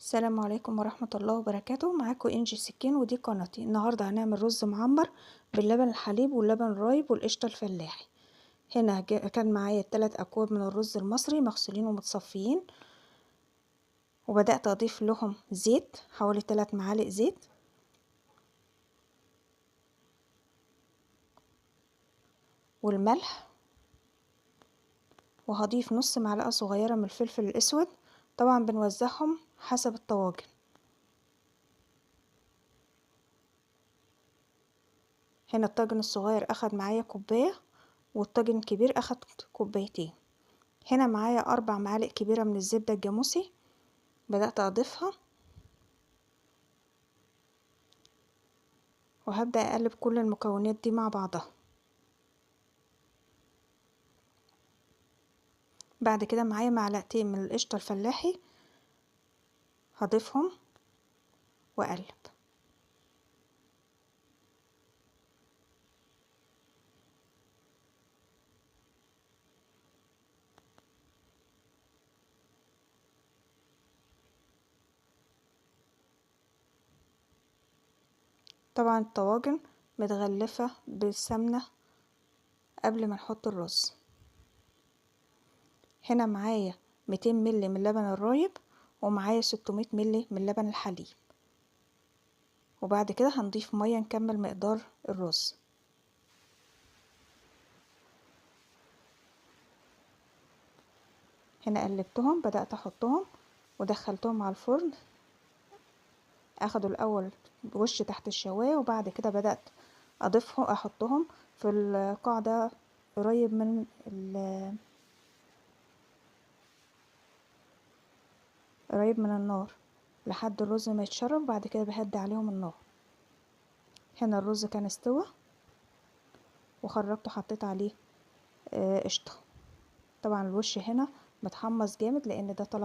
السلام عليكم ورحمة الله وبركاته. معاكم انجي سكين ودي قناتي. النهاردة هنعمل رز معمر باللبن الحليب واللبن الرايب والقشطة الفلاحي. هنا كان معايا 3 اكواب من الرز المصري مغسولين ومتصفيين، وبدأت اضيف لهم زيت حوالي 3 معالق زيت، والملح، وهضيف نص معلقة صغيرة من الفلفل الاسود. طبعا بنوزعهم حسب الطواجن. هنا الطاجن الصغير اخد معايا كوباية، والطاجن الكبير اخد كوبايتين. هنا معايا 4 معالق كبيرة من الزبدة الجاموسي، بدأت أضيفها وهبدأ أقلب كل المكونات دي مع بعضها. بعد كده معايا معلقتين من القشطة الفلاحي، هضيفهم وأقلب. طبعا الطواجن متغلفة بالسمنة قبل ما نحط الرز. هنا معايا 200 ملي من اللبن الرايب، ومعايا 600 ملي من اللبن الحليب، وبعد كده هنضيف مية نكمل مقدار الرز. هنا قلبتهم، بدأت احطهم ودخلتهم على الفرن. اخدوا الاول وش تحت الشواية، وبعد كده بدأت اضيفهم احطهم في القاع ده قريب من النار لحد الرز ما يتشرب. بعد كده بهدي عليهم النار. هنا الرز كان استوى وخرجته، حطيت عليه قشطة. طبعا الوش هنا متحمص جامد لان ده طلب